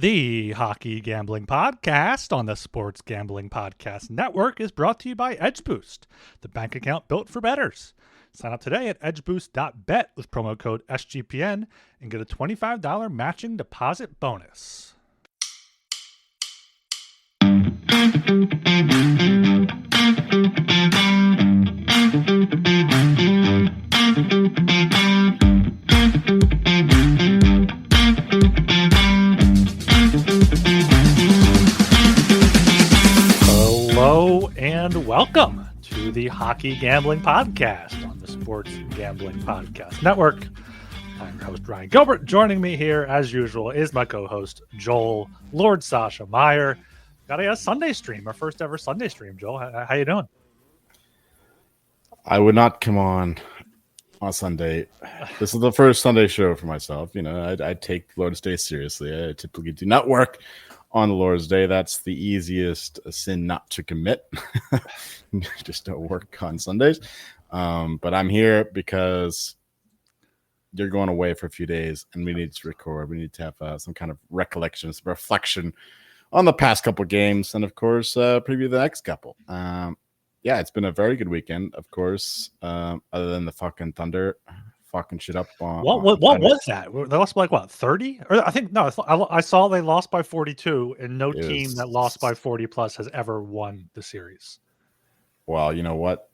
The Hockey Gambling Podcast on the Sports Gambling Podcast Network is brought to you by EdgeBoost, the bank account built for bettors. Sign up today at edgeboost.bet with promo code SGPN and get a $25 matching deposit bonus. Hello and welcome to the Hockey Gambling Podcast on the Sports Gambling Podcast Network. I'm your host, Ryan Gilbert. Joining me here, as usual, is my co-host, Joel Lord Sasha Meyer. Got a Sunday stream, our first ever Sunday stream, Joel. How you doing? I would not come on Sunday. This is the first Sunday show for myself. You know, I take Lord's Day seriously. I typically do not work on the Lord's Day. That's the easiest sin not to commit. Just don't work on Sundays. But I'm here because you're going away for a few days and we need to record. We need to have some kind of recollection, some reflection on the past couple games, and of course, preview the next couple. Yeah, it's been a very good weekend, of course, other than the fucking Thunder fucking shit up. What was that? They lost by, like, what, 30? Or I think, no, I saw they lost by 42, and no team that lost by 40 plus has ever won the series. Well, you know what?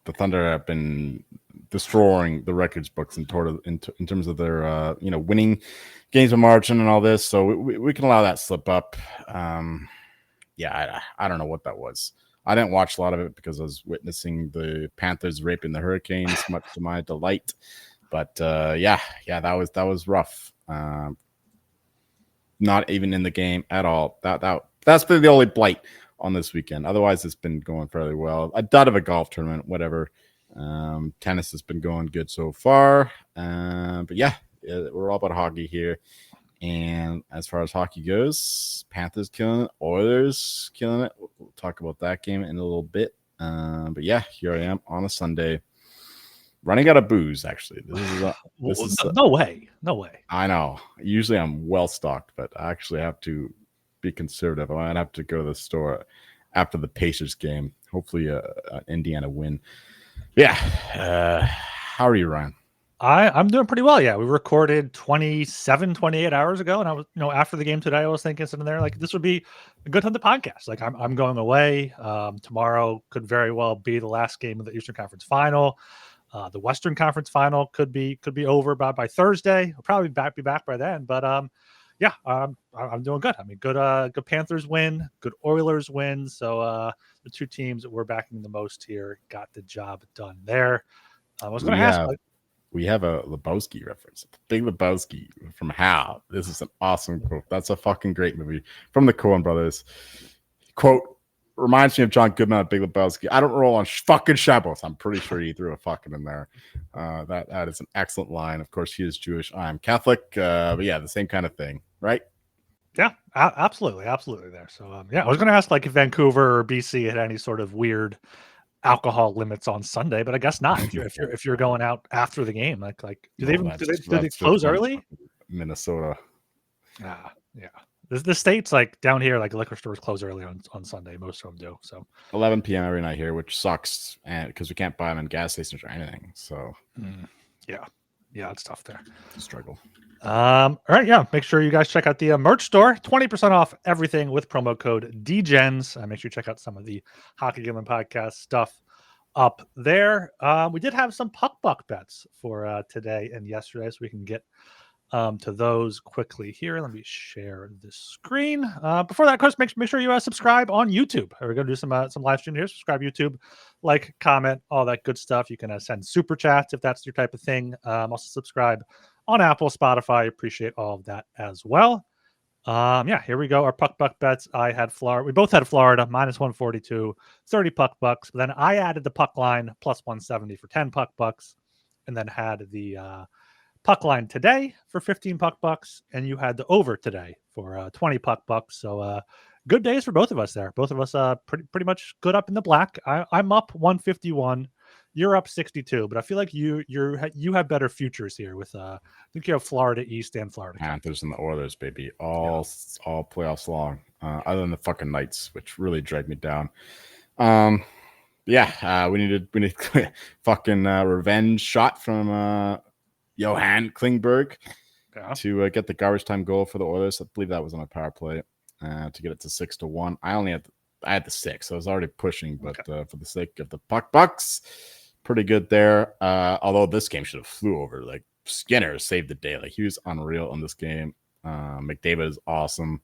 The Thunder have been destroying the records books in terms of their, winning games of margin and all this. So we can allow that slip up. Yeah, I don't know what that was. I didn't watch a lot of it because I was witnessing the Panthers raping the Hurricanes, much to my delight. But yeah, that was rough. Not even in the game at all. That's been the only blight on this weekend. Otherwise, it's been going fairly well. A dud of a golf tournament, whatever. Tennis has been going good so far. But yeah, we're all about hockey here. And as far as hockey goes, Panthers killing it, Oilers killing it. We'll talk about that game in a little bit. But yeah, here I am on a Sunday, running out of booze. Actually, No way. I know. Usually I'm well stocked, but I actually have to be conservative. I might have to go to the store after the Pacers game. Hopefully, an Indiana win. Yeah. How are you, Ryan? I'm doing pretty well. Yeah, we recorded 28 hours ago, and I was, after the game today, I was thinking sitting there like this would be a good time to podcast. Like I'm going away. Tomorrow could very well be the last game of the Eastern Conference Final. The Western Conference Final could be over by Thursday. I'll probably be back by then. But yeah, I'm doing good. I mean, good Panthers win, good Oilers win. So the two teams that we're backing the most here got the job done there. I was going to ask. We have a Lebowski reference. Big Lebowski from Hal. This is an awesome quote. That's a fucking great movie from the Coen brothers. Quote, reminds me of John Goodman at Big Lebowski. I don't roll on fucking Shabbos. I'm pretty sure he threw a fucking in there. That is an excellent line. Of course, he is Jewish. I am Catholic. But yeah, the same kind of thing, right? Yeah, absolutely there. So yeah, I was going to ask like if Vancouver or BC had any sort of weird alcohol limits on Sunday, but I guess not. If you're going out after the game, like do they close early? Minnesota. Yeah. The states like down here, like liquor stores close early on Sunday. Most of them do. So 11 p.m. every night here, which sucks, and because we can't buy them in gas stations or anything. So yeah, it's tough there. Struggle. All right, yeah. Make sure you guys check out the merch store. 20% off everything with promo code DGENS. Make sure you check out some of the Hockey Gambling Podcast stuff up there. We did have some puck buck bets for today and yesterday, so we can get to those quickly here. Let me share the screen. Before that, of course, make sure you subscribe on YouTube. We're going to do some live stream here. Subscribe YouTube, like, comment, all that good stuff. You can send super chats if that's your type of thing. Also subscribe on Apple, Spotify. Appreciate all of that as well. Yeah, here we go. Our puck buck bets. I had Florida. We both had Florida minus 142, 30 puck bucks. But then I added the puck line plus 170 for 10 puck bucks, and then had the puck line today for 15 puck bucks, and you had the over today for 20 puck bucks. So good days for both of us there. Both of us pretty much good up in the black. I'm up 151. you're up 62, but I feel like you have better futures here with I think you have Florida East and Florida Panthers and the Oilers, baby, all playoffs long. Other than the fucking Knights, which really dragged me down. We need fucking revenge shot from Johan Klingberg to get the garbage time goal for the Oilers. I believe that was on a power play to get it to 6-1. I had the 6, so I was already pushing, but for the sake of the Bucks, pretty good there. Although this game should have flew over. Like Skinner saved the day. Like he was unreal in this game. McDavid is awesome.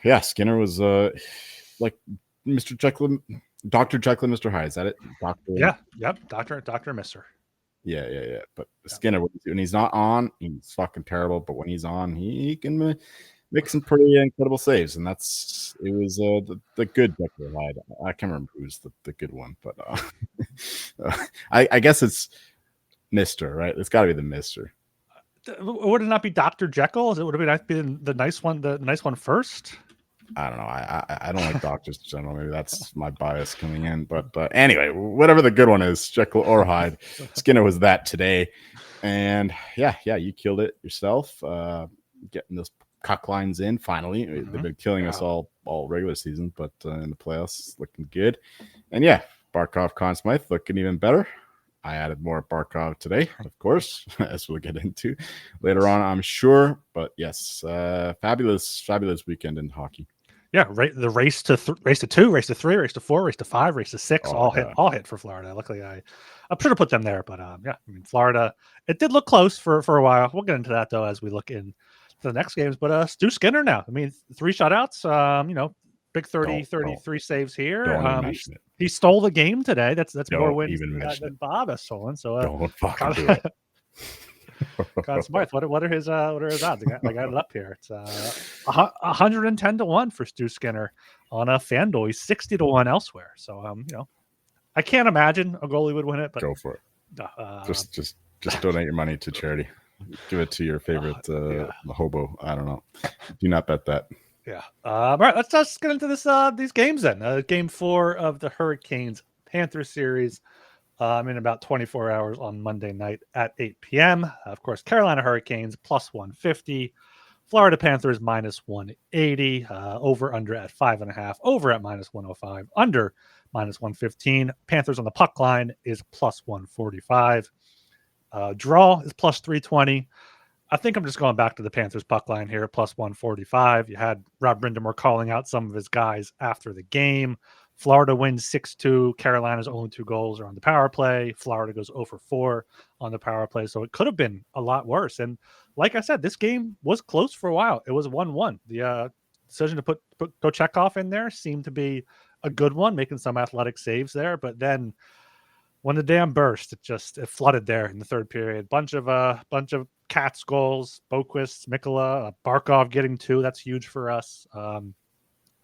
Yeah, Skinner was like Mr. Jekyll, Dr. Jekyll and Mr. Hyde. Is that it? Dr. Mister. Yeah. But Skinner, when he's not on, he's fucking terrible. But when he's on, he can make some pretty incredible saves, and it was the good Jekyll Hyde. I can't remember who's the good one, but I guess it's Mister, right? It's got to be the Mister. Would it not be Dr. Jekyll? Would it be the nice one first? I don't know. I don't like doctors in general. Maybe that's my bias coming in. But anyway, whatever the good one is, Jekyll or Hyde, Skinner was that today. And yeah, you killed it yourself. Getting those cuck lines in finally. They've been killing us all regular season, but in the playoffs, looking good. And yeah, Barkov, Conn Smythe looking even better. I added more Barkov today, of course, as we'll get into later on, I'm sure. But yes, fabulous weekend in hockey. Yeah, the race to 2, race to 3, race to 4, race to 5, race to 6, all hit for Florida. Luckily, I should have put them there, but Florida, it did look close for a while. We'll get into that though as we look into the next games. But Stu Skinner now, 3 shutouts. Big 33 saves here. He stole the game today. That's more wins than Bob has stolen. So don't fucking do it. Conn Smythe, what are his odds? I got it up here. It's 110-1 for Stu Skinner on a FanDuel. He's 60-1 elsewhere. So I can't imagine a goalie would win it, but go for it. Just donate your money to charity. Give it to your favorite hobo. I don't know. Do not bet that. Yeah. All right. Let's just get into these games then. Game 4 of the Hurricanes Panthers series. In about 24 hours on Monday night at 8 p.m. Of course, Carolina Hurricanes plus 150, Florida Panthers minus 180, over under at 5.5, over at minus 105, under minus 115. Panthers on the puck line is plus 145. Draw is plus 320. I think I'm just going back to the Panthers puck line here, plus 145. You had Rob Brindamore calling out some of his guys after the game. Florida wins 6-2. Carolina's only 2 goals are on the power play. Florida goes 0-4 on the power play. So it could have been a lot worse. And like I said, this game was close for a while. It was 1-1. The decision to put Kochetkov in there seemed to be a good one, making some athletic saves there. But then when the dam burst, it flooded there in the third period. Bunch of Cats goals, Boquist, Mikkola, Barkov getting 2. That's huge for us.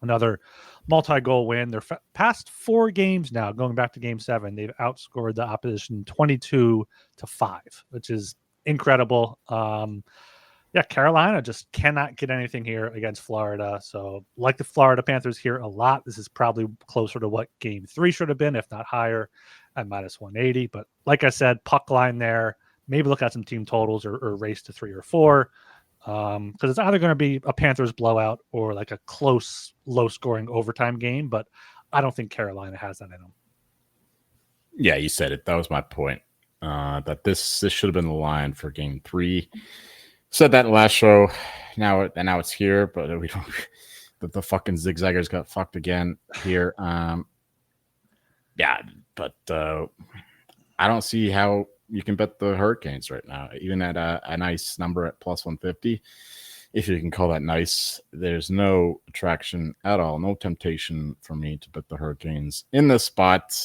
Another multi-goal win. Their past 4 games now, going back to Game 7, they've outscored the opposition 22-5, which is incredible. Carolina just cannot get anything here against Florida. So, like the Florida Panthers here a lot, this is probably closer to what Game 3 should have been, if not higher, at minus 180. But like I said, puck line there. Maybe look at some team totals or race to 3 or 4. Because it's either going to be a Panthers blowout or like a close, low-scoring overtime game, but I don't think Carolina has that in them. Yeah, you said it. That was my point. That this should have been the line for Game 3. Said that in the last show. Now it's here, but we don't. The fucking zigzaggers got fucked again here. But I don't see how you can bet the Hurricanes right now, even at a nice number at plus 150. If you can call that nice, there's no attraction at all, no temptation for me to bet the Hurricanes in this spot.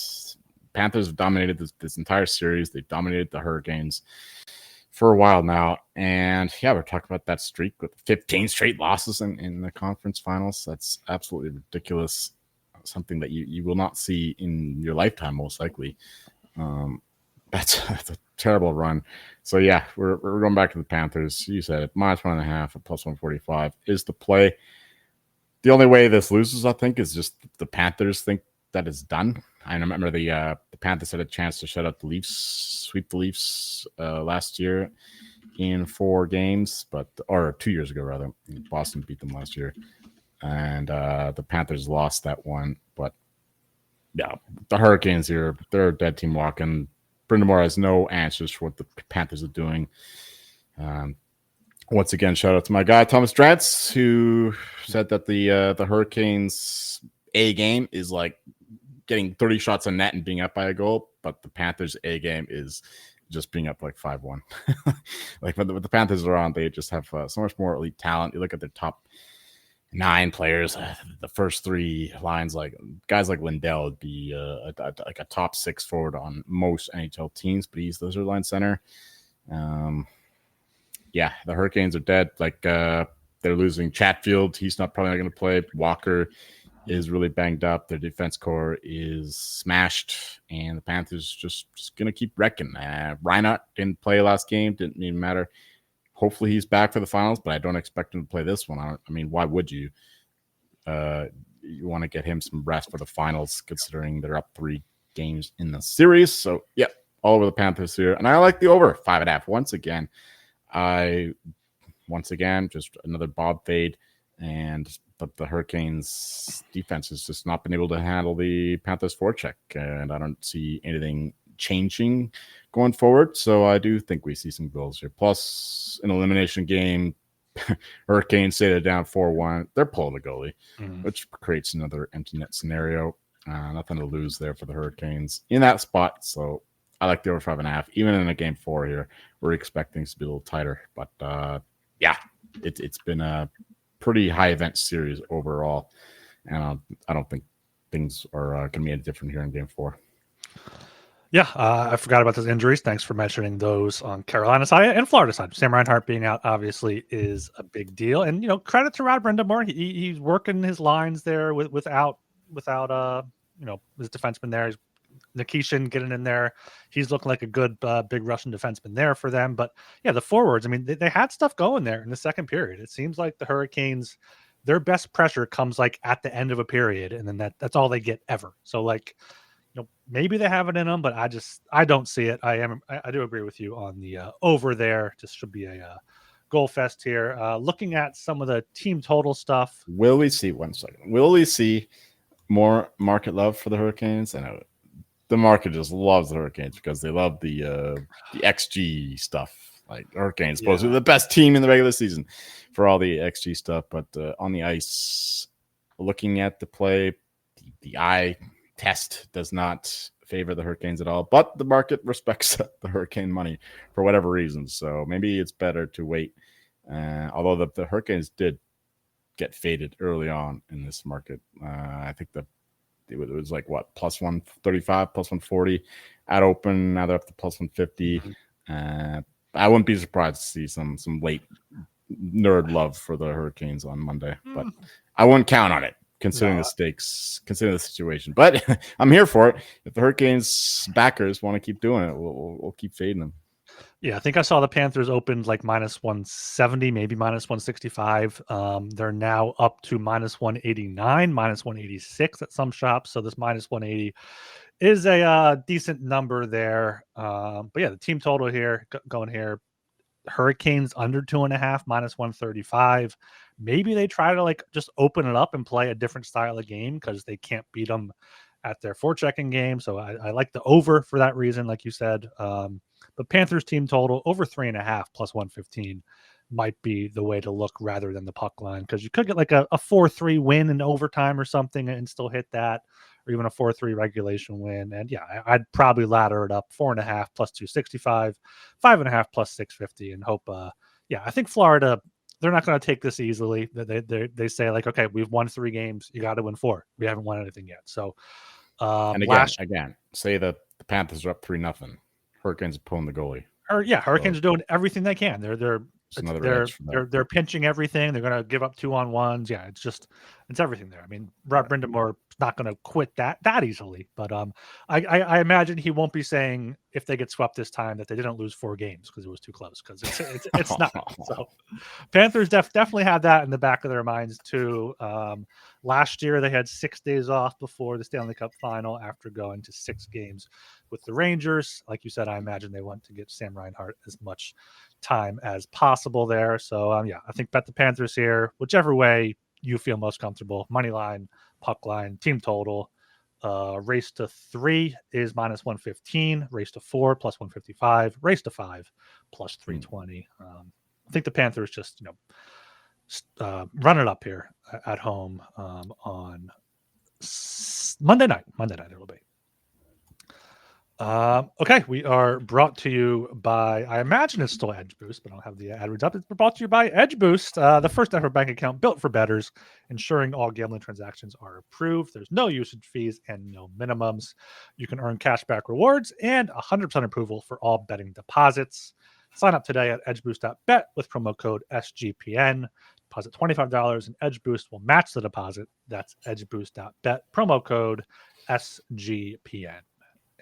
Panthers have dominated this entire series. They've dominated the Hurricanes for a while now. And yeah, we're talking about that streak with 15 straight losses in the conference finals. That's absolutely ridiculous. Something that you will not see in your lifetime, most likely. That's a terrible run. So yeah, we're going back to the Panthers. You said it, minus 1.5 at plus 145 is the play. The only way this loses, I think, is just the Panthers think that is done. I remember the Panthers had a chance to shut out the Leafs, sweep the Leafs last year in 4 games, or 2 years ago rather. Boston beat them last year, and the Panthers lost that one. But yeah, the Hurricanes here, they're a dead team walking. Brind'Amour has no answers for what the Panthers are doing. Once again, shout out to my guy Thomas Drance, who said that the Hurricanes A game is like getting 30 shots on net and being up by a goal, but the Panthers A game is just being up like 5-1. Like when the Panthers are on, they just have so much more elite talent. You look at their top 9 players, the first 3 lines, like guys like Lindell would be like a top 6 forward on most NHL teams, but he's the third line center. Yeah, the Hurricanes are dead. Like they're losing Chatfield. He's probably not going to play. Walker is really banged up. Their defense core is smashed, and the Panthers just going to keep wrecking. Reinhart didn't play last game. Didn't even matter. Hopefully he's back for the finals, but I don't expect him to play this one. I mean, why would you? You want to get him some rest for the finals, considering they're up 3 games in the series. So, yeah, all over the Panthers here. And I like the over 5.5 once again. Just another Bob fade, but the Hurricanes defense has just not been able to handle the Panthers forecheck, and I don't see anything changing going forward. So I do think we see some goals here. Plus, an elimination game, Hurricanes say they're down 4-1. They're pulling the goalie, which creates another empty net scenario. Nothing to lose there for the Hurricanes in that spot. So I like the over 5.5. Even in a game 4 here, we're expecting to be a little tighter. But yeah, it's been a pretty high event series overall, and I don't think things are going to be any different here in game 4. Yeah, I forgot about those injuries. Thanks for mentioning those on Carolina side and Florida side. Sam Reinhart being out obviously is a big deal, and credit to Rod Brind'Amour. He's working his lines there without his defenseman there. He's Nikishin getting in there. He's looking like a good big Russian defenseman there for them. But yeah, the forwards, I mean, they had stuff going there in the second period. It seems like the Hurricanes, their best pressure comes like at the end of a period, and then that's all they get ever. So like, maybe they have it in them, but I don't see it. I do agree with you on the over there. Just should be a goal fest here. Looking at some of the team total stuff. Will we see more market love for the Hurricanes? I know the market just loves the Hurricanes because they love the XG stuff. Like Hurricanes supposed to be the best team in the regular season for all the XG stuff, but on the ice, looking at the play, the eye test does not favor the Hurricanes at all. But the market respects the Hurricane money for whatever reason, so maybe it's better to wait. Although the Hurricanes did get faded early on in this market, I think it was like what, plus 135, plus 140 at open. Now they're up to plus 150. I wouldn't be surprised to see some late nerd love for the Hurricanes on Monday, but I wouldn't count on it considering the stakes, considering the situation. But I'm here for it. If the Hurricanes backers want to keep doing it, we'll keep fading them. Yeah, I think I saw the Panthers opened like minus 170, maybe minus 165. They're now up to minus 189, minus 186 at some shops. So this minus 180 is a decent number there. But yeah, the team total here going here, Hurricanes under 2.5, minus 135. Maybe they try to like just open it up and play a different style of game because they can't beat them at their forechecking game. So I like the over for that reason, like you said. But Panthers team total over 3.5 plus 115 might be the way to look rather than the puck line, because you could get like a 4-3 win in overtime or something and still hit that, or even a 4-3 regulation win. And yeah, I'd probably ladder it up 4.5 plus 265, 5.5 plus 650, and hope. I think Florida, they're not going to take this easily. They say like, okay, we've won 3 games, you got to win 4. We haven't won anything yet. So, and again, say that the Panthers are up 3-0. Hurricanes are pulling the goalie. Hurricanes are doing everything they can. They're It's another edge for them. They're pinching everything. They're going to give up 2-on-1s. Yeah, it's everything there. I mean, Rob Brindamore's not going to quit that easily. But I imagine he won't be saying if they get swept this time that they didn't lose 4 games because it was too close. Because it's not. So Panthers definitely had that in the back of their minds too. Last year they had 6 days off before the Stanley Cup final after going to 6 games with the Rangers. Like you said, I imagine they want to get Sam Reinhart as much time as possible there. So I think bet the Panthers here, whichever way you feel most comfortable. Money line, puck line, team total. Race to 3 is -115. Race to 4 +155. Race to 5 +320. I think the Panthers just run it up here at home on Monday night. It'll be. Okay, we are brought to you by, I imagine it's still Edge Boost, but I don't have the ad reads up. It's brought to you by Edge Boost, the first ever bank account built for bettors, ensuring all gambling transactions are approved. There's no usage fees and no minimums. You can earn cashback rewards and 100% approval for all betting deposits. Sign up today at edgeboost.bet with promo code SGPN. Deposit $25 and Edge Boost will match the deposit. That's edgeboost.bet, promo code SGPN.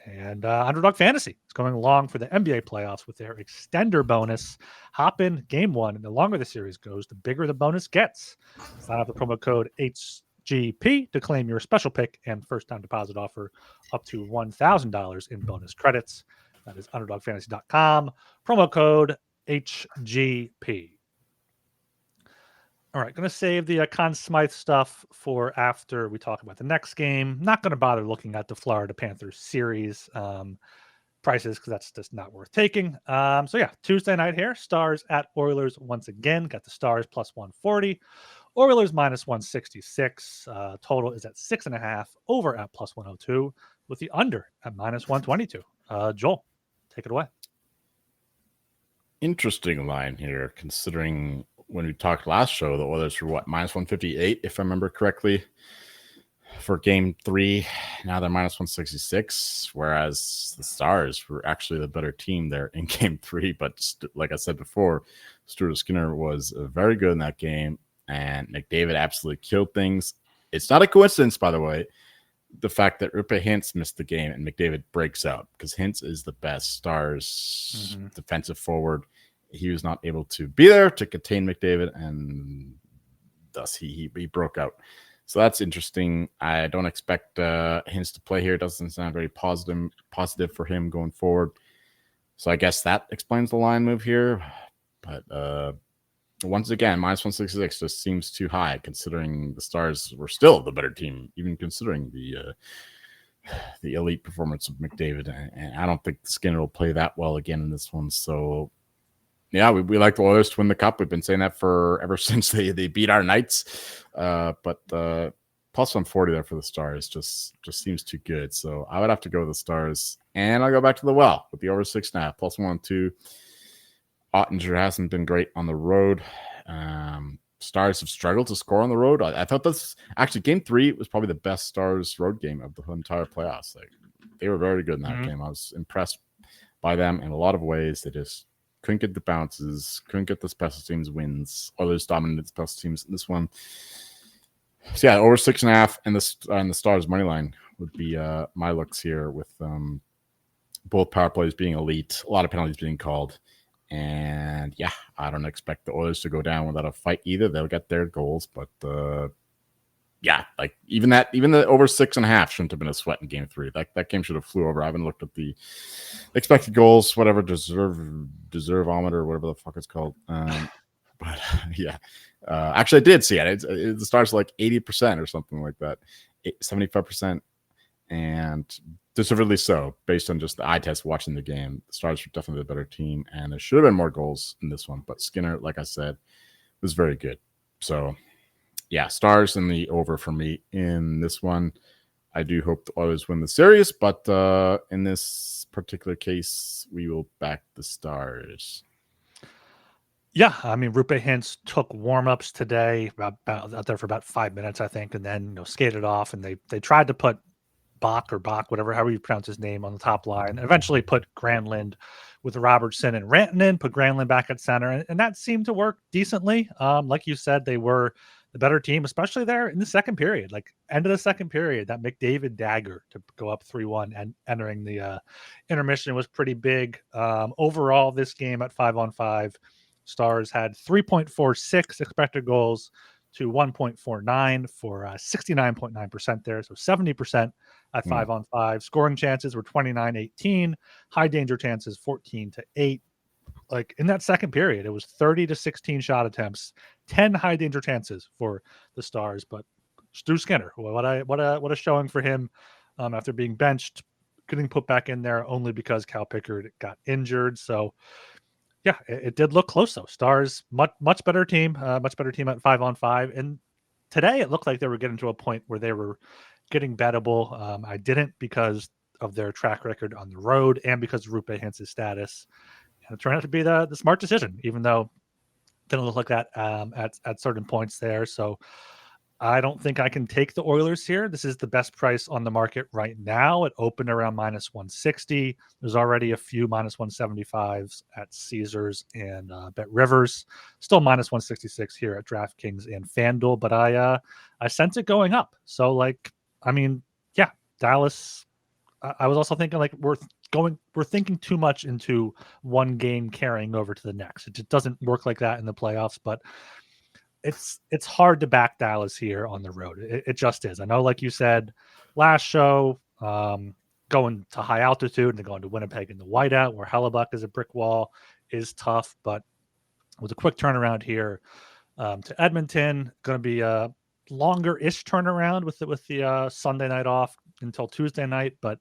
And Underdog Fantasy is going along for the NBA playoffs with their extender bonus. Hop in game 1, and the longer the series goes, the bigger the bonus gets. Sign up with promo code HGP to claim your special pick and first-time deposit offer up to $1,000 in bonus credits. That is underdogfantasy.com. Promo code HGP. All right, going to save the Conn Smythe stuff for after we talk about the next game. Not going to bother looking at the Florida Panthers series prices because that's just not worth taking. Tuesday night here, Stars at Oilers once again. Got the Stars +140, Oilers -166. Total is at 6.5, over at +102, with the under at -122. Joel, take it away. Interesting line here, considering when we talked last show, the Oilers were -158, if I remember correctly, for game 3. Now they're -166, whereas the Stars were actually the better team there in game 3. But like I said before, Stuart Skinner was very good in that game, and McDavid absolutely killed things. It's not a coincidence, by the way, the fact that Roope Hintz missed the game and McDavid breaks out, because Hintz is the best Stars defensive forward. He was not able to be there to contain McDavid, and thus he broke out. So that's interesting. I don't expect Hintz to play here. It doesn't sound very positive for him going forward. So I guess that explains the line move here. But once again, -166 just seems too high, considering the Stars were still the better team, even considering the elite performance of McDavid. And I don't think Skinner will play that well again in this one. So yeah, we like the Oilers to win the cup. We've been saying that for ever since they beat our Knights. But +140 there for the Stars just seems too good. So I would have to go with the Stars. And I'll go back to the well with the over 6.5, +102. Ottinger hasn't been great on the road. Stars have struggled to score on the road. I thought this actually game 3 was probably the best Stars road game of the entire playoffs. Like, they were very good in that game. I was impressed by them in a lot of ways. They just couldn't get the bounces, couldn't get the special teams wins. Others dominated the special teams in this one. So yeah, over 6.5 and the Stars money line would be my looks here, with both power plays being elite, a lot of penalties being called. And yeah, I don't expect the Oilers to go down without a fight either. They'll get their goals, but yeah, like even the over 6.5 shouldn't have been a sweat in game 3. That game should have flew over. I haven't looked at the expected goals, whatever, deserve-ometer, or whatever the fuck it's called. But yeah, actually I did see it. It starts like 80% or something like that, 75%, and deservedly so, based on just the eye test watching the game. The Stars were definitely the better team, and there should have been more goals in this one. But Skinner, like I said, was very good. So yeah, Stars in the over for me in this one. I do hope the Oilers win the series, but in this particular case, we will back the Stars. Yeah, I mean, Roope Hintz took warm-ups today, about out there for about 5 minutes, I think, and then skated off. And they tried to put Bach, whatever, however you pronounce his name, on the top line, and eventually put Granlund with Robertson and Rantanen, put Granlund back at center, and that seemed to work decently. Like you said, they were the better team, especially there in the second period, like end of the second period. That McDavid dagger to go up 3-1 and entering the intermission was pretty big. Overall, this game at 5-on-5, Stars had 3.46 expected goals to 1.49 for 69.9% there. So 70% at 5-on-5. Scoring chances were 29-18. High danger chances 14-8. Like in that second period, it was 30-16 shot attempts, 10 high danger chances for the Stars. But Stu Skinner, what a showing for him after being benched, getting put back in there only because Cal Pickard got injured. So yeah, it did look close though. Stars much better team at 5-on-5. And today it looked like they were getting to a point where they were getting bettable. I didn't because of their track record on the road and because of Rupe Hintz' status. And it turned out to be the smart decision, even though it didn't look like that at certain points there. So I don't think I can take the Oilers here. This is the best price on the market right now. It opened around -160. There's already a few -175s at Caesars and Bet Rivers. Still -166 here at DraftKings and FanDuel, but I sense it going up. So yeah, Dallas. I was also thinking like we're thinking too much into one game carrying over to the next. It just doesn't work like that in the playoffs, but it's hard to back Dallas here on the road. It just is. I know, like you said last show, going to high altitude and then going to Winnipeg in the whiteout where Hellebuck is a brick wall is tough, but with a quick turnaround here to Edmonton, going to be a longer-ish turnaround with the Sunday night off until Tuesday night, but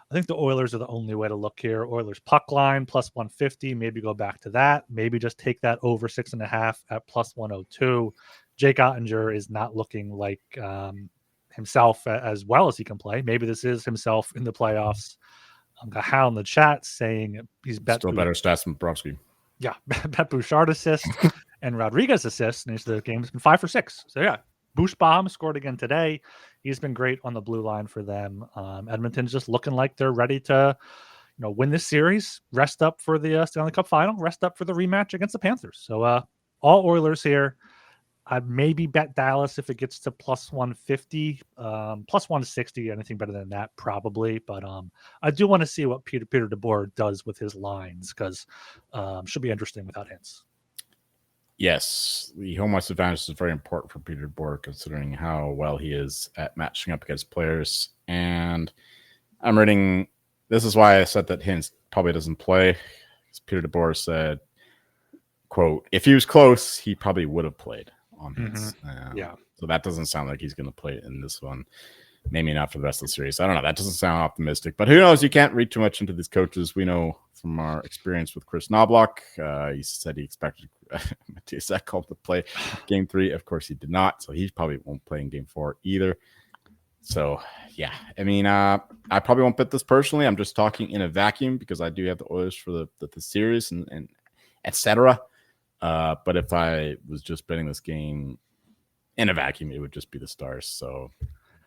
I think the Oilers are the only way to look here. Oilers puck line +150. Maybe go back to that. Maybe just take that over 6.5 at +102. Jake Ottinger is not looking like himself as well as he can play. Maybe this is himself in the playoffs. Got Hal in the chat saying he's still better stats than Bobrovsky. Yeah, bet Bouchard assist and Rodriguez assist in each of the games. Been 5 for 6. So yeah, Bushbaum scored again today. He's been great on the blue line for them. Edmonton's just looking like they're ready to, win this series, rest up for the Stanley Cup final, rest up for the rematch against the Panthers. So all Oilers here. I'd maybe bet Dallas if it gets to +150, +160. Anything better than that, probably. But I do want to see what Peter DeBoer does with his lines because should be interesting without Hintz. Yes, the home ice advantage is very important for Peter DeBoer considering how well he is at matching up against players. And I'm reading, this is why I said that Hintz probably doesn't play. Peter DeBoer said, quote, if he was close, he probably would have played on Hintz. Yeah. So that doesn't sound like he's going to play in this one. Maybe not for the rest of the series. I don't know. That doesn't sound optimistic. But who knows? You can't read too much into these coaches. We know from our experience with Chris Knobloch. He said he expected Matthias Ekholm to play Game 3. Of course, he did not. So he probably won't play in Game 4 either. So, yeah. I mean, I probably won't bet this personally. I'm just talking in a vacuum because I do have the Oilers for the series and et cetera. But if I was just betting this game in a vacuum, it would just be the Stars. So,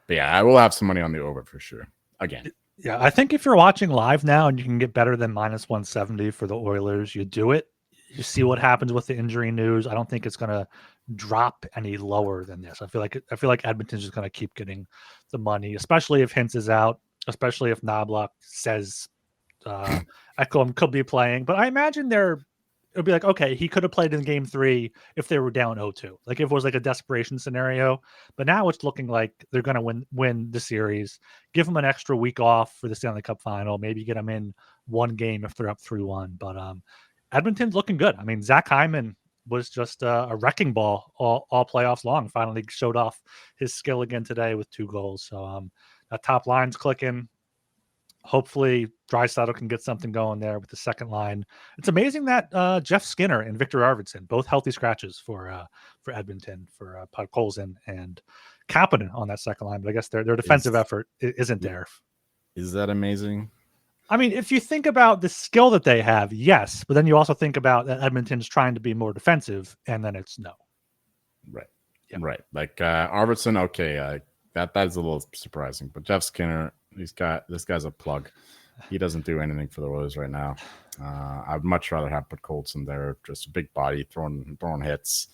but yeah, I will have some money on the over for sure. Again. Yeah, I think if you're watching live now and you can get better than -170 for the Oilers, you do it. You see what happens with the injury news. I don't think it's going to drop any lower than this. I feel like Edmonton's just going to keep getting the money, especially if Hintz is out, especially if Knobloch says Ekholm could be playing. But I imagine it'll be like, okay, he could have played in Game 3 if they were down 0-2. Like if it was like a desperation scenario. But now it's looking like they're going to win the series. Give them an extra week off for the Stanley Cup final. Maybe get them in one game if they're up 3-1. But Edmonton's looking good. I mean, Zach Hyman was just a wrecking ball all playoffs long. Finally showed off his skill again today with 2 goals. So that top line's clicking. Hopefully Draisaitl can get something going there with the second line. It's amazing that Jeff Skinner and Victor Arvidsson, both healthy scratches for Edmonton, for Podkolzin and Kapanen on that second line. But I guess their defensive effort isn't there. Is that amazing? I mean, if you think about the skill that they have, yes. But then you also think about that Edmonton's trying to be more defensive, and then it's no. Right. Yeah. Right. Like Arvidsson, okay, that is a little surprising. But Jeff Skinner, this guy's a plug. He doesn't do anything for the Oilers right now. I'd much rather have put Colson there, just a big body throwing hits.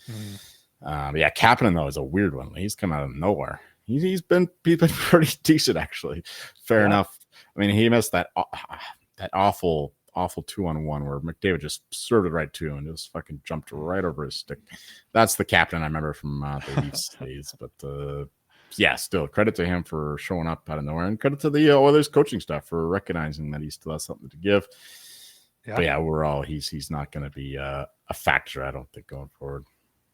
Yeah, Kapanen though is a weird one. He's come out of nowhere. He's been pretty decent actually. Fair enough. I mean, he missed that awful 2-on-1 where McDavid just served it right to him and just fucking jumped right over his stick. That's the Kapanen I remember from the Leafs days. But yeah, still credit to him for showing up out of nowhere, and credit to the Oilers coaching staff for recognizing that he still has something to give. Yeah. But yeah, overall, he's not going to be a factor, I don't think, going forward.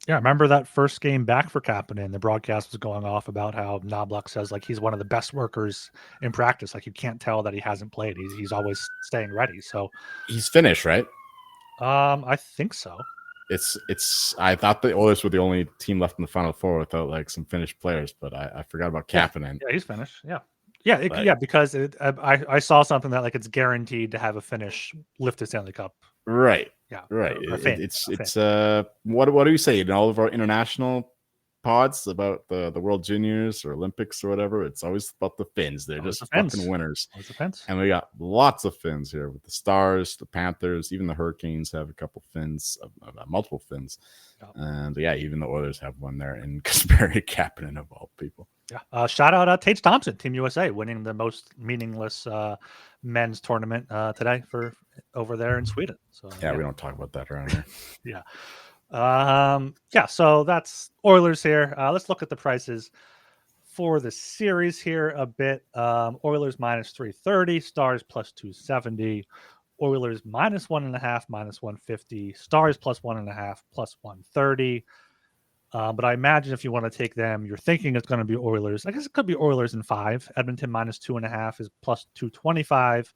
Yeah, remember that first game back for Kapanen? The broadcast was going off about how Knobloch says like he's one of the best workers in practice. Like you can't tell that he hasn't played. He's always staying ready. So he's finished, right? I think so. It's. I thought the Oilers were the only team left in the Final Four without like some finished players, but I forgot about Kapanen. Yeah, he's finished. Yeah, because I saw something that like it's guaranteed to have a finish lift the Stanley Cup. Right. Yeah. Right. It's what do you say in all of our international pods about the World Juniors or Olympics or whatever? It's always about the Finns. They're just fucking winners. And we got lots of Finns here with the Stars, the Panthers, even the Hurricanes have a couple Finns, multiple Finns. And yeah, even the Oilers have one there in Kasperi Kapanen of all people. Yeah. Shout out Tage Thompson, Team USA, winning the most meaningless men's tournament today for over there in Sweden. So we don't talk about that around here. So that's Oilers here. Let's look at the prices for the series here a bit. Oilers minus 330, Stars plus 270, Oilers minus 1.5, minus 150, Stars plus 1.5, plus 130. But I imagine if you want to take them, you're thinking it's going to be Oilers. I guess it could be Oilers in 5. Edmonton minus 2.5 is plus 225.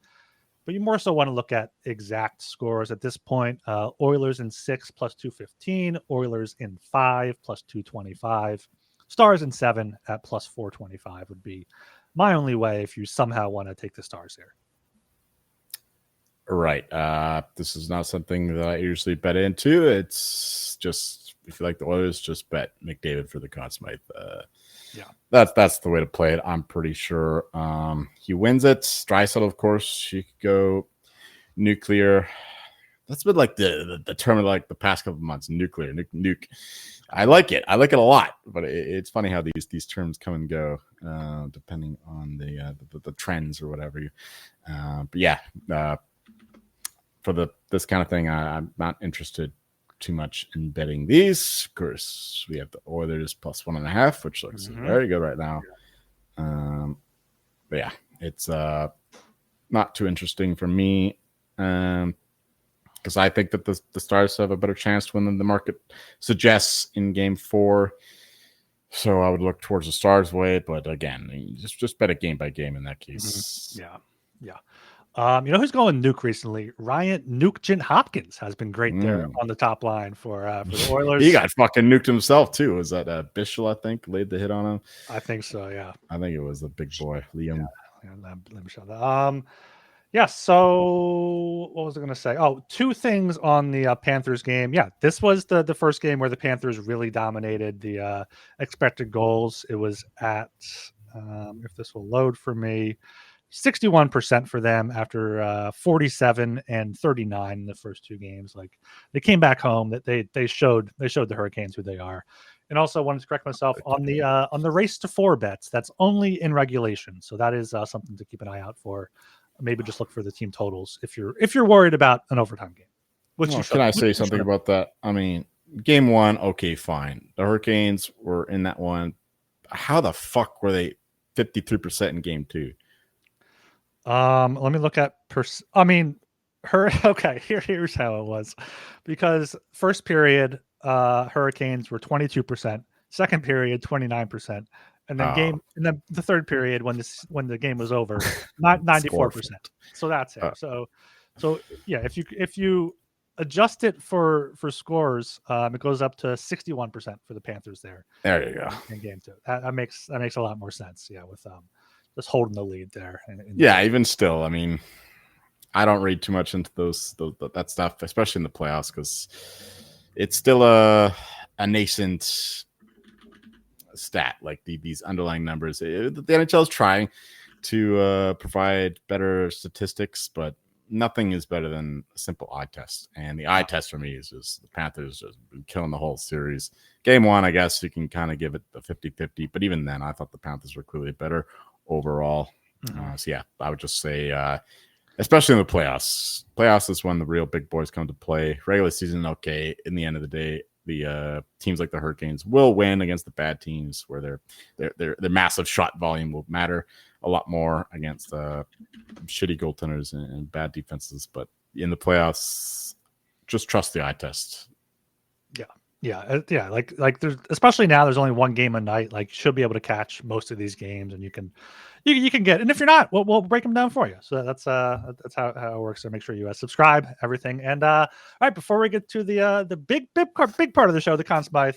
But you more so want to look at exact scores at this point. Oilers in 6 plus 215. Oilers in 5 plus 225. Stars in 7 at plus 425 would be my only way if you somehow want to take the Stars here. Right. This is not something that I usually bet into. It's just, if you like the Oilers, just bet McDavid for the Conn Smythe. That's the way to play it. I'm pretty sure he wins it. Draisaitl, of course, you could go nuclear. That's been like the term of like the past couple of months. Nuclear, nuke. I like it. I like it a lot. But it's funny how these terms come and go depending on the trends or whatever. For this kind of thing, I'm not interested too much in betting these. Of course, we have the Oilers plus 1.5, which looks very good right now. But yeah, it's not too interesting for me because I think that the Stars have a better chance to win than the market suggests in Game 4. So I would look towards the Stars' way, but again, just bet it game by game in that case. Yeah. You know who's going nuke recently? Ryan Nugent Hopkins has been great there on the top line for the Oilers. He got fucking nuked himself too. Was that Bischel, I think, laid the hit on him? I think so, yeah. I think it was the big boy, Liam. Let me show that. So what was I going to say? Oh, 2 things on the Panthers game. Yeah, this was the first game where the Panthers really dominated the expected goals. It was at, if this will load for me, 61% for them after 47 and 39 in the first 2 games. Like they came back home, that they showed the Hurricanes who they are. And also wanted to correct myself on the race to 4 bets. That's only in regulation, so that is something to keep an eye out for. Maybe just look for the team totals if you're worried about an overtime game. Can I say something about that? I mean, Game 1, okay, fine. The Hurricanes were in that one. How the fuck were they 53% in Game 2? Let me look at here's how it was. Because first period, Hurricanes were 22%, second period 29%, and then the third period when the game was over, not 94%. So that's it. So yeah, if you adjust it for scores, it goes up to 61% for the Panthers there. There you go. In Game 2. That makes a lot more sense. Yeah, with just holding the lead there. Even still, I mean, I don't read too much into that stuff, especially in the playoffs, because it's still a nascent stat, like these underlying numbers. The NHL is trying, to provide better statistics, but nothing is better than a simple eye test. And the eye test for me is just the Panthers just been killing the whole series. Game one, I guess you can kind of give it the 50-50, but even then, I thought the Panthers were clearly better overall. So yeah, I would just say, especially in the playoffs. Playoffs is when the real big boys come to play. Regular season, okay. In the end of the day, the teams like the Hurricanes will win against the bad teams, where their massive shot volume will matter a lot more against shitty goaltenders and bad defenses. But in the playoffs, just trust the eye test. Yeah. Like there's, especially now, there's only one game a night. Like, you should be able to catch most of these games, and you can get. And if you're not, we'll break them down for you. So that's how it works. So make sure you subscribe, everything. And all right, before we get to the big part of the show, the Conn Smythe,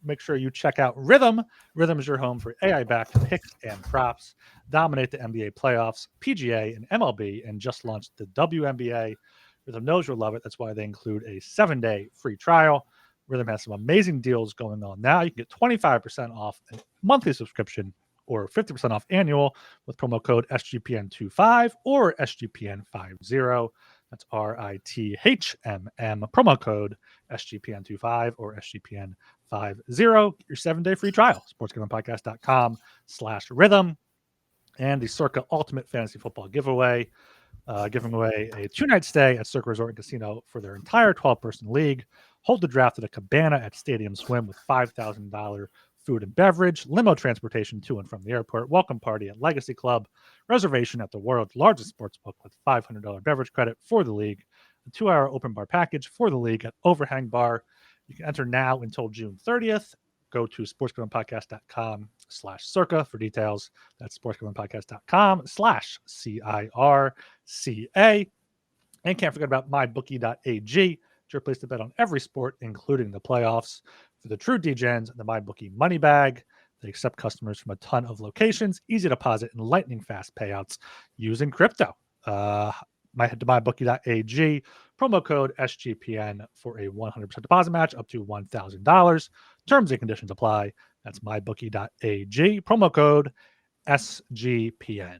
make sure you check out Rhythm. Rhythm is your home for AI-backed picks and props. Dominate the NBA playoffs, PGA, and MLB, and just launched the WNBA. Rhythm knows you'll love it. That's why they include a 7-day free trial. Rhythm has some amazing deals going on now. You can get 25% off a monthly subscription or 50% off annual with promo code SGPN25 or SGPN50. That's RITHMM. Promo code SGPN25 or SGPN50. Get your 7-day free trial. sportsgamblingpodcast.com/rhythm. And the Circa Ultimate Fantasy Football giveaway. Giving away a 2-night stay at Circa Resort and Casino for their entire 12-person league. Hold the draft at a cabana at Stadium Swim with $5,000 food and beverage, limo transportation to and from the airport, welcome party at Legacy Club, reservation at the world's largest sportsbook with $500 beverage credit for the league, a 2-hour open bar package for the league at Overhang Bar. You can enter now until June 30th. Go to sportsgamblingpodcast.com/circa for details. That's sportsgamblingpodcast.com/CIRCA. And can't forget about mybookie.ag. It's your place to bet on every sport, including the playoffs. For the true DGens, the MyBookie Money Bag. They accept customers from a ton of locations, easy deposit, and lightning fast payouts using crypto. Head to mybookie.ag, promo code SGPN for a 100% deposit match up to $1,000. Terms and conditions apply. That's mybookie.ag, promo code SGPN.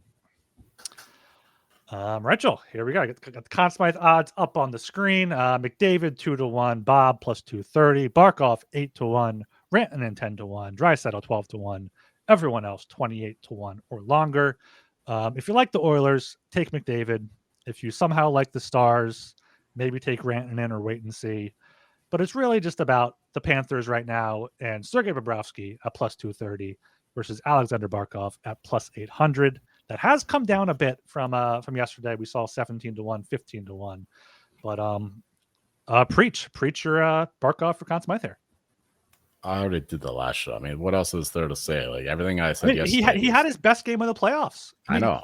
Rachel, here we go. Got the Conn Smythe odds up on the screen. McDavid 2-1, Bob plus 230, Barkov 8-1, Rantanen 10-1, Draisaitl 12-1, everyone else 28-1 or longer. If you like the Oilers, take McDavid. If you somehow like the Stars, maybe take Rantanen or wait and see. But it's really just about the Panthers right now and Sergei Bobrovsky at plus 230 versus Alexander Barkov at plus 800. That has come down a bit from yesterday. We saw 17-1, 15-1. But preach your Barkov for Conn Smythe here. I already did the last show. I mean, what else is there to say? Like, everything I said yesterday. He had his best game of the playoffs. I know.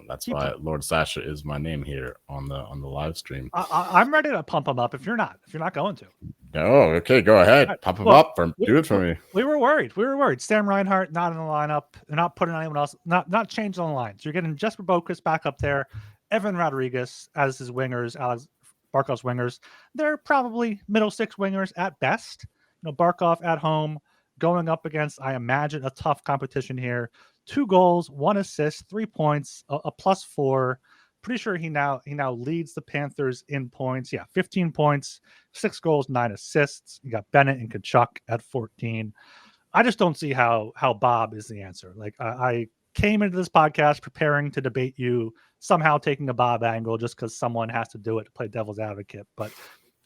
That's why Lord Sasha is my name here on the live stream. I'm ready to pump him up if you're not going to. No, okay, go ahead. Right. Pump him up. Do it for me. We were worried. Sam Reinhart not in the lineup. They're not putting anyone else. Not changing on the line. So you're getting Jesper Bokus back up there. Evan Rodriguez as his wingers. Alex Barkov's wingers. They're probably middle six wingers at best. Barkov at home, going up against, I imagine, a tough competition here. 2 goals, 1 assist, 3 points, a +4. Pretty sure he now leads the Panthers in points. Yeah, 15 points, 6 goals, 9 assists. You got Bennett and Kachuk at 14. I just don't see how Bob is the answer. Like, I came into this podcast preparing to debate you somehow taking a Bob angle just because someone has to do it to play devil's advocate, but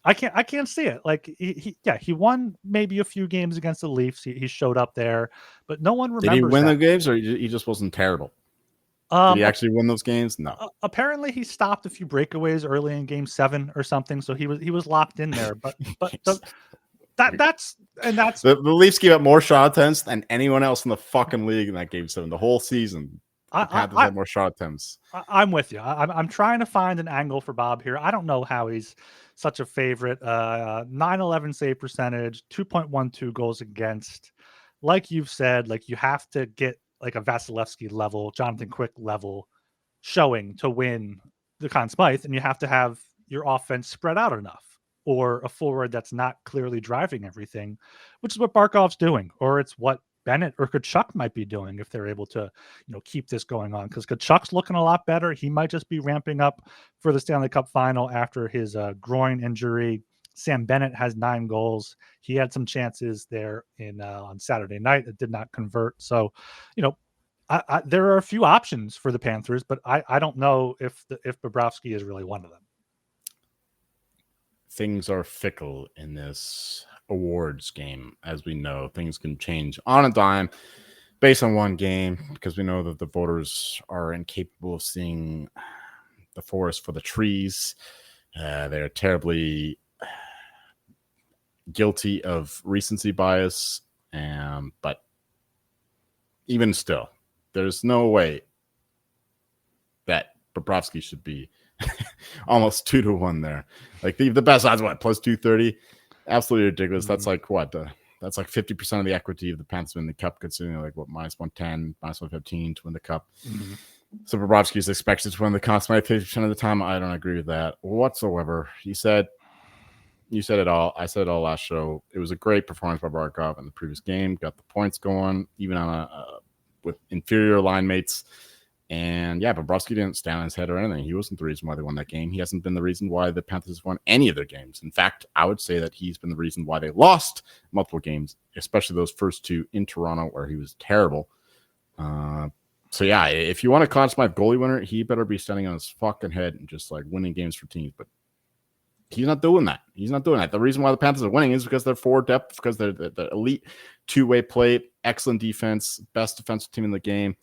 I can't see it. Like, he won maybe a few games against the Leafs. He showed up there, but no one remembers. Did he win the games, or he just wasn't terrible? Did he actually win those games? No. Apparently, he stopped a few breakaways early in Game 7 or something, so he was locked in there. But that's the Leafs gave up more shot attempts than anyone else in the fucking league in that Game 7 the whole season. Panthers had more shot attempts. I'm with you. I'm trying to find an angle for Bob here. I don't know how he's such a favorite. 911 save percentage, 2.12 goals against. Like you've said, like, you have to get like a Vasilevsky level, Jonathan Quick level showing to win the Conn Smythe, and you have to have your offense spread out enough, or a forward that's not clearly driving everything, which is what Barkov's doing, or it's what Bennett or Tkachuk might be doing if they're able to, keep this going on. Because Tkachuk's looking a lot better. He might just be ramping up for the Stanley Cup final after his groin injury. Sam Bennett has 9 goals. He had some chances there on Saturday night that did not convert. So, there are a few options for the Panthers, but I don't know if Bobrovsky is really one of them. Things are fickle in this awards game. As we know, things can change on a dime based on one game, because we know that the voters are incapable of seeing the forest for the trees. They're terribly guilty of recency bias, but even still, there's no way that Bobrovsky should be almost 2-1 there. Like the best odds, what, plus 230? Absolutely ridiculous. That's like what? That's like 50% of the equity of the Panthers in the cup, considering like what, minus 110, minus 115 to win the cup. Mm-hmm. So Bobrovsky is expected to win the Conn Smythe 50% of the time. I don't agree with that whatsoever. You said it all. I said it all last show. It was a great performance by Barkov in the previous game. Got the points going, even on with inferior line mates. And yeah, Bobrovsky didn't stand on his head or anything. He wasn't the reason why they won that game. He hasn't been the reason why the Panthers won any of their games. In fact, I would say that he's been the reason why they lost multiple games, especially those first 2 in Toronto where he was terrible. So yeah, if you want a Conn Smythe goalie winner, he better be standing on his fucking head and just like winning games for teams. But he's not doing that. The reason why the Panthers are winning is because they're forward depth, because they're the elite 2-way play, excellent defense, best defensive team in the game.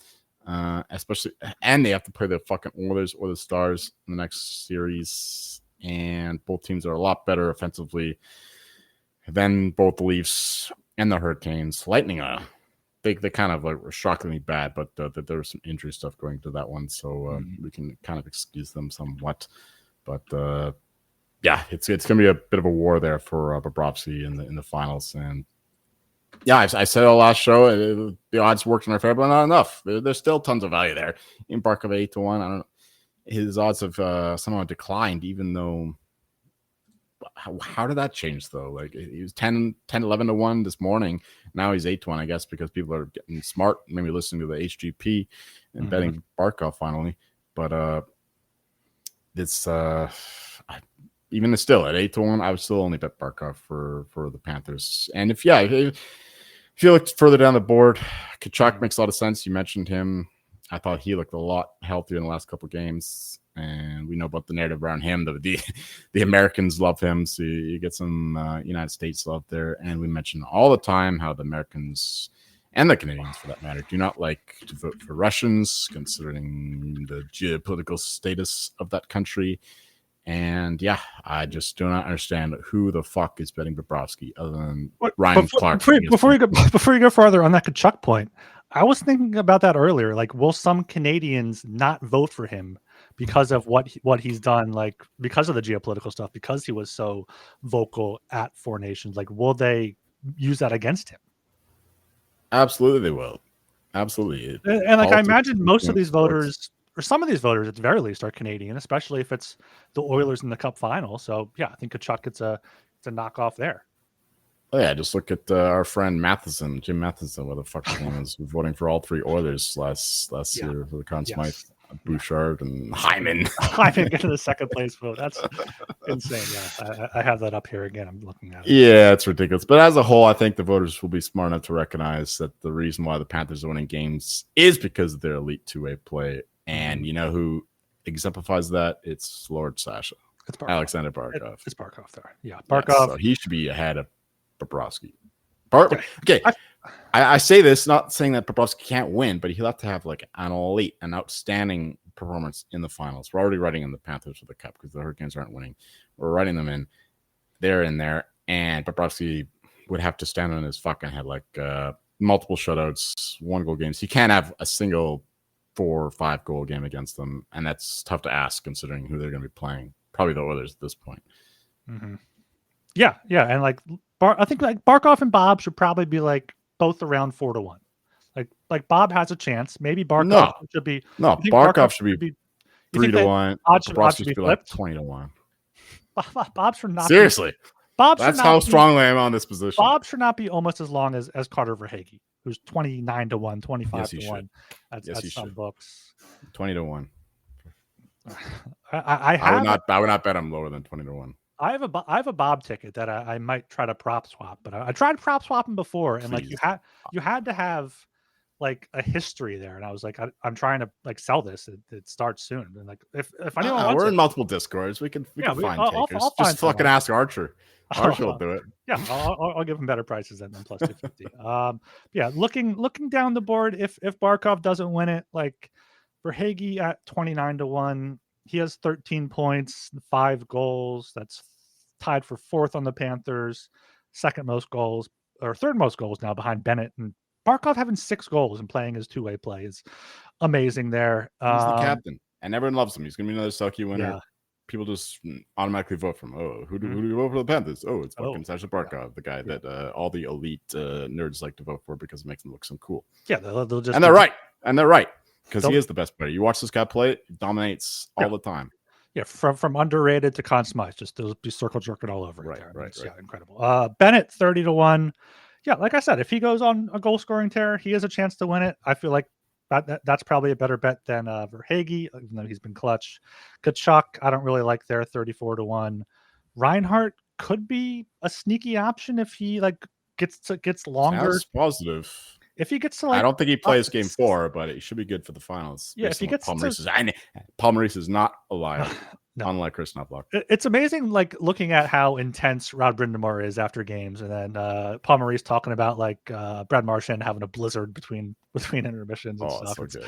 Especially, and they have to play the fucking Oilers or the Stars in the next series, and both teams are a lot better offensively than both the Leafs and the Hurricanes. Lightning, they kind of like were shockingly bad, but there was some injury stuff going to that one, so we can kind of excuse them somewhat. But yeah, it's gonna be a bit of a war there for Bobrovsky in the finals. And yeah, I said it all last show. The odds worked in our favor, but not enough. There's still tons of value there. In Barkov 8-1, I don't know. His odds have somehow declined, even though. How did that change though? Like he was 10-11-1 this morning. Now he's 8-1, I guess, because people are getting smart, maybe listening to the HGP and betting Barkov finally. But it's even still at 8-1, I would still only bet Barkov for the Panthers. And if you look further down the board, Tkachuk makes a lot of sense. You mentioned him. I thought he looked a lot healthier in the last couple of games, and we know about the narrative around him. The Americans love him, so you get some United States love there. And we mention all the time how the Americans and the Canadians, for that matter, do not like to vote for Russians, considering the geopolitical status of that country. And yeah, I just do not understand who the fuck is betting Bobrovsky other than Ryan Clark. Before you go farther on that Tkachuk point, I was thinking about that earlier. Like, will some Canadians not vote for him because of what he's done? Like, because of the geopolitical stuff, because he was so vocal at Four Nations. Like, will they use that against him? Absolutely, they will. Absolutely. And like, I imagine most of these voters, or some of these voters at the very least, are Canadian, especially if it's the Oilers in the Cup final. So yeah, I think Tkachuk gets a knockoff there. Oh yeah, just look at our friend Jim Matheson, what the fuck his name is, voting for all 3 Oilers last year for the Conn Smythe. Bouchard and Hyman. Hyman get to the second place vote. That's insane. Yeah, I have that up here again. I'm looking at it. Yeah, it's ridiculous. But as a whole, I think the voters will be smart enough to recognize that the reason why the Panthers are winning games is because of their elite 2-way play. And you know who exemplifies that? It's Lord Sasha. It's Barkov. Alexander Barkov. It's Barkov there. Yeah, Barkov. Yes, so he should be ahead of Bobrovsky. Okay. I say this not saying that Bobrovsky can't win, but he'll have to have like an outstanding performance in the finals. We're already writing in the Panthers for the Cup because the Hurricanes aren't winning. We're writing them in. They're in there, and Bobrovsky would have to stand on his fucking head, like multiple shutouts, 1-goal games. He can't have a single 4 or 5 goal game against them, and that's tough to ask considering who they're going to be playing. Probably the Oilers at this point. Mm-hmm. Yeah, and like I think like Barkov and Bob should probably be like both around 4-1. Like Bob has a chance. Maybe Barkov should be. No, Barkov should be 3-1. Odds should be like 20-1. Bob's for not. Seriously. Bob That's how strongly I'm on this position. Bob should not be almost as long as Carter Verhaeghe, who's 29-1, 25-1 at some books. 20-1. I would not bet him lower than 20-1. I have a Bob ticket that I might try to prop swap, but I tried prop swapping before, and like you had to have like a history there, and I was like, I'm trying to like sell this. It starts soon, and like if anyone wants we're in multiple discords, we can find takers. I'll just fucking ask Archer. Archer will do it. Yeah, I'll give him better prices than plus 250. Yeah, looking down the board, if Barkov doesn't win it, like Verhaeghe at 29-1, he has 13 points, 5 goals. That's tied for 4th on the Panthers, second most goals or third most goals now behind Bennett. And Barkov having 6 goals and playing his two-way play is amazing there. He's the captain, and everyone loves him. He's going to be another Selke winner. Yeah. People just automatically vote for him. Oh, who do you vote for the Panthers? Oh, it's fucking Sasha Barkov, the guy that all the elite nerds like to vote for because it makes them look so cool. Yeah, they'll just they're right because he is the best player. You watch this guy play, he dominates all the time. Yeah, from underrated to Conn Smythe, just they'll be circle jerking all over it there. Right. Yeah, incredible. Bennett 30-1. Yeah, like I said, if he goes on a goal scoring tear, he has a chance to win it. I feel like that's probably a better bet than Verhaeghe, even though he's been clutch. Kachuk, I don't really like there, 34-1. Reinhart could be a sneaky option if he like gets longer. Sounds positive. If he gets to like, I don't think he plays game 4, but it should be good for the finals. Yeah, if he gets Paul Maurice is not a liar. No. Unlike Chris Knobloch. It's amazing, like looking at how intense Rod Brindamore is after games, and then Paul Maurice talking about like Brad Marchand having a blizzard between intermissions and stuff. So good.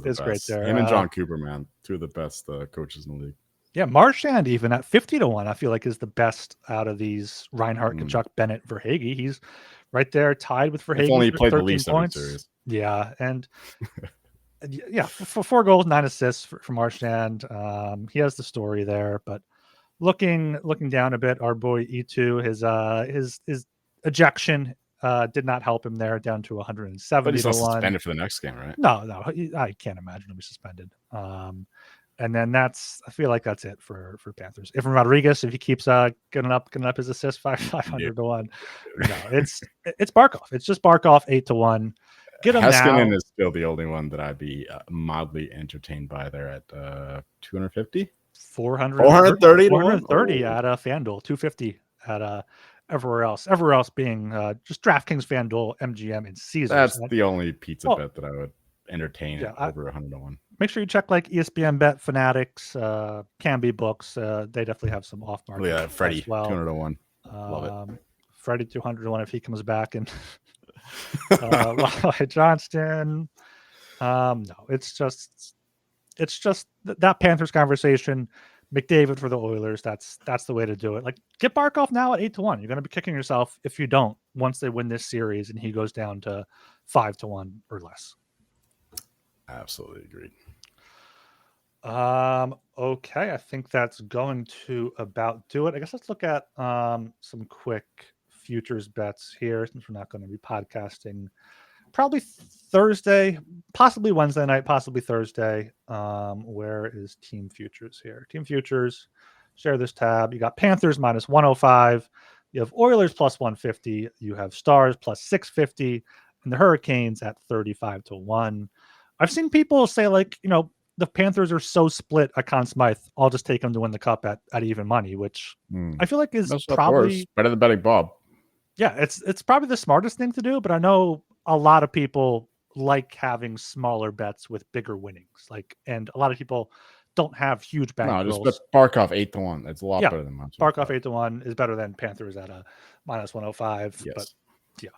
It's great there. Him and John Cooper, man, two of the best coaches in the league. Yeah, Marchand even at 50-1, I feel like is the best out of these Reinhart, Kachuk, Bennett, Verhaeghe. He's right there tied with Verhaeghe. If only he played the least points. Of the series. Yeah, and. Yeah, for 4 goals, 9 assists for Marchand. He has the story there, but looking down a bit, our boy E2, his ejection did not help him there, down to 170. But he's not suspended for the next game, right? No, I can't imagine he'll be suspended. And then I feel like that's it for Panthers. If Rodriguez, if he keeps getting up his assist 500-1, no, it's Barkov. It's just Barkov 8-1. Get him Haskinen now. is still the only one that I'd be mildly entertained by there at 250, 430 at FanDuel, 250 at everywhere else. Everywhere else being just DraftKings, FanDuel, MGM, and Caesars. That's the only pizza bet that I would entertain at over 100-1. Make sure you check like ESPN Bet, Fanatics, Can Be Books. They definitely have some off market. Yeah, Freddie, 200-1. Love it. Freddie 200-1 if he comes back and. Johnston. No, it's just that Panthers conversation. McDavid for the Oilers. That's the way to do it. Like get Barkov now at 8-1. You're going to be kicking yourself if you don't once they win this series and he goes down to 5-1 or less. Absolutely agreed. Okay, I think that's going to about do it. I guess let's look at some quick futures bets here, since we're not going to be podcasting probably Thursday, possibly Wednesday night, possibly Thursday. Where is team futures here? Team futures, share this tab. You got Panthers minus 105. You have Oilers plus 150. You have Stars plus 650 and the Hurricanes at 35-1. I've seen people say like, the Panthers are so split at Conn Smythe, I'll just take them to win the cup at even money, which I feel like is probably better than betting Bob. Yeah, it's probably the smartest thing to do, but I know a lot of people like having smaller bets with bigger winnings. And a lot of people don't have huge bankrolls. No, just bet Barkov 8-1. It's a lot better than minus Barkov 8-1 is better than Panthers at a minus 105. Yes. But yeah.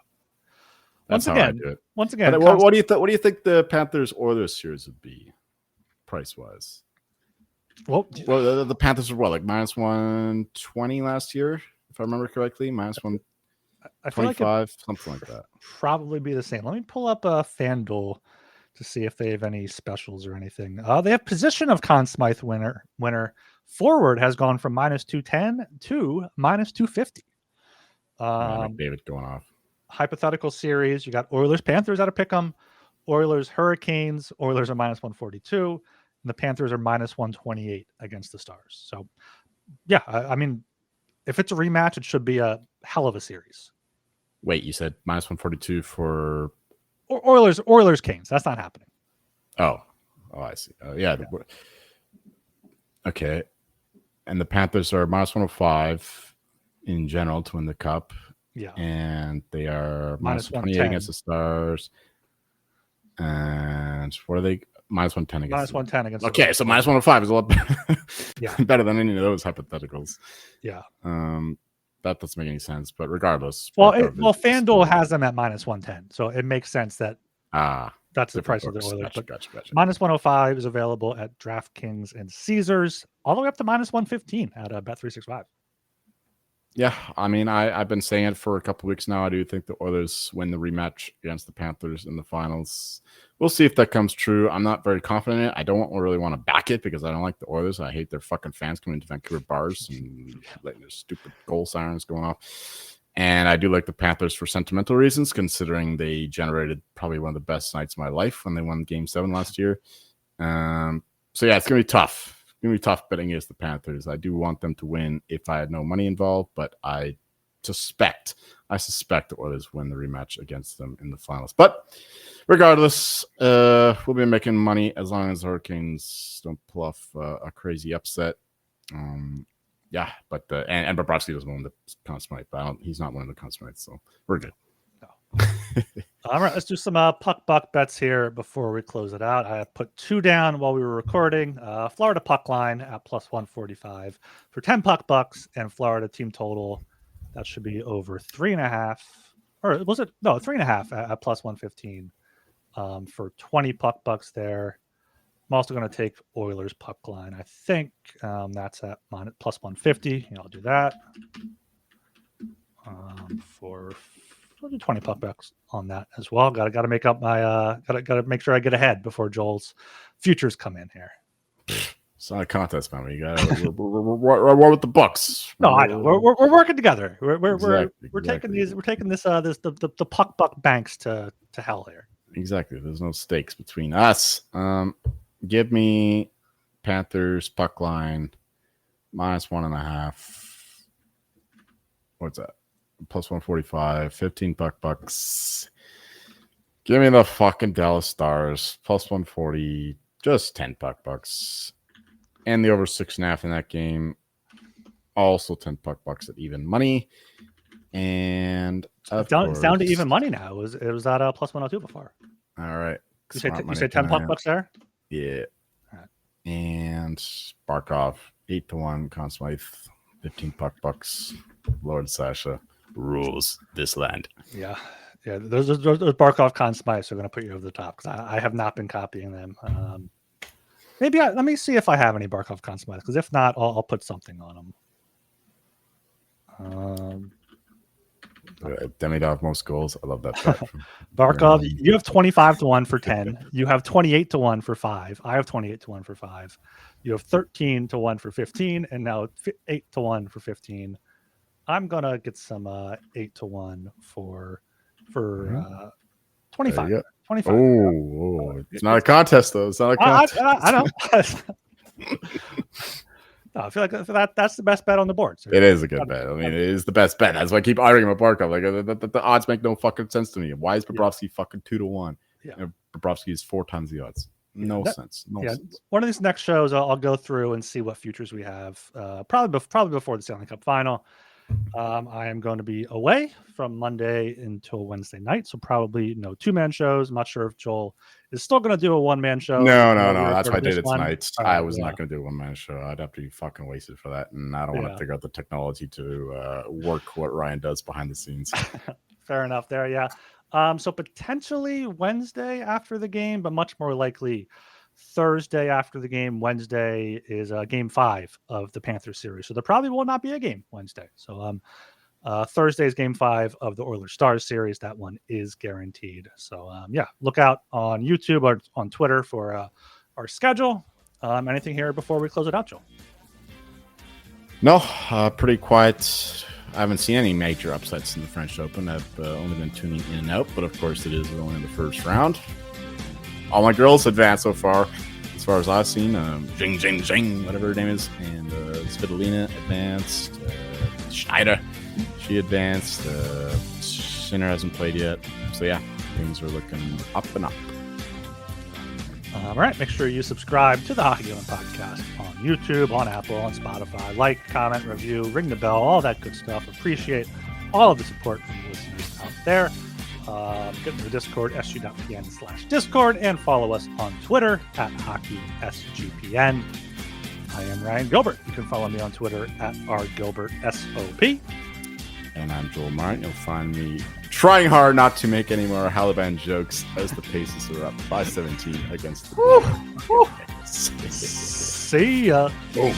That's how I do it. Once again, what do you think the Panthers Oilers series would be price wise? Well, the Panthers were like minus 120 last year, if I remember correctly. Minus 125, I feel like something like that. Probably be the same. Let me pull up a FanDuel to see if they have any specials or anything. They have position of Conn Smythe winner. Forward has gone from minus 210 to minus 250. David going off. Hypothetical series. You got Oilers Panthers out of pick'em. Oilers Hurricanes. Oilers are minus 142, and the Panthers are minus 128 against the Stars. So, yeah, I mean, If it's a rematch, it should be a hell of a series. Wait, you said minus 142 for Oilers Kings. That's not happening. Oh, I see. Yeah. Okay. And the Panthers are minus 105 in general to win the cup. Yeah. And they are minus 28 110 against the Stars. And what are they? Minus 110 against minus 110 against. Okay, so minus 105 is a lot better. better than any of those hypotheticals. Yeah. That doesn't make any sense, but regardless. FanDuel has them at minus 110, so it makes sense that that's the price of the Oilers. Gotcha. Minus 105 is available at DraftKings and Caesars, all the way up to minus 115 at Bet365. Yeah, I mean, I've been saying it for a couple weeks now. I do think the Oilers win the rematch against the Panthers in the finals. We'll see if that comes true. I'm not very confident in it. I don't really want to back it because I don't like the Oilers. I hate their fucking fans coming into Vancouver bars and letting their stupid goal sirens going off. And I do like the Panthers for sentimental reasons, considering they generated probably one of the best nights of my life when they won Game 7 last year. So, yeah, it's going to be tough. It's going to be tough betting against the Panthers. I do want them to win if I had no money involved, but I suspect the Oilers win the rematch against them in the finals. But regardless, we'll be making money as long as the Hurricanes don't pull off a crazy upset. Yeah, but and Bobrovsky doesn't win the Conn Smythe, but he's not winning the Conn Smythe, so we're good. No. All right, let's do some puck buck bets here before we close it out. I put 2 down while we were recording. Florida puck line at plus 145 for 10 puck bucks, and Florida team total that should be over 3.5, or was it 3.5 at plus 115 for 20 puck bucks there. I'm also going to take Oilers puck line. I think that's at plus 150. I'll do that for 20 puck bucks on that as well. Got to make up my got to make sure I get ahead before Joel's futures come in here. It's not a contest, man. We're with the Bucks. No, I know. We're working together. We're taking these. We're taking this the puck buck banks to hell here. Exactly. There's no stakes between us. Give me Panthers puck line minus 1.5. What's that? Plus 145, 15 puck bucks. Give me the fucking Dallas Stars plus 140, just 10 puck bucks. And the over 6.5 in that game. Also 10 puck bucks at even money. And it's down to even money now. It was at plus 102 before. All right. You say 10 puck bucks there? Yeah. Right. And Barkov 8-1, Conn Smythe 15 puck bucks. Lord Sasha rules this land. Yeah. Those Barkov Conn Smythes are going to put you over the top because I have not been copying them. Let me see if I have any Barkov Conn Smythe, because if not, I'll put something on them. Demidov most goals. I love that. Barkov, you have 25-1 for 10. You have 28-1 for 5. I have 28-1 for 5. You have 13-1 for 15, and now 8-1 for 15. I'm gonna get some 8-1 for 25. 25. Oh, it's not a contest though. It's not a contest. I know. No, I feel like that's the best bet on the board. So it is a good bet. I mean, it is the best bet. That's why I keep arguing with Barkov. Like the odds make no fucking sense to me. Why is Bobrovsky fucking 2-1? Yeah. Bobrovsky is 4 times the odds. No sense. Sense. One of these next shows, I'll go through and see what futures we have. Probably before the Stanley Cup Final. I am going to be away from Monday until Wednesday night, so probably no 2-man shows. I'm not sure if Joel is still going to do a 1-man show. No. That's why I did it tonight. I was not going to do a 1-man show. I'd have to be fucking wasted for that, and I don't want to figure out the technology to work what Ryan does behind the scenes. Fair enough there, yeah. So potentially Wednesday after the game, but much more likely Thursday after the game. Wednesday is game 5 of the Panthers series, so there probably will not be a game Wednesday. So Thursday is game 5 of the Oilers Stars series. That one is guaranteed. So look out on YouTube or on Twitter for our schedule. Anything here before we close it out, Joel? No, pretty quiet. I haven't seen any major upsets in the French Open. I've only been tuning in and out, but of course it is only in the first round. All my girls advanced so far as I've seen. Jing, whatever her name is. And Svitolina advanced. Schneider. She advanced. Sinner hasn't played yet. So, yeah, things are looking up and up. All right. Make sure you subscribe to the Hockey Gambling Podcast on YouTube, on Apple, on Spotify. Like, comment, review, ring the bell, all that good stuff. Appreciate all of the support from the listeners out there. Get to the Discord, sg.pn/Discord, and follow us on Twitter at HockeySGPN. I am Ryan Gilbert. You can follow me on Twitter at rgilbertsop. And I'm Joel Meyer. You'll find me trying hard not to make any more Haliban jokes as the Pacers are up by 17 against the See ya. Oh.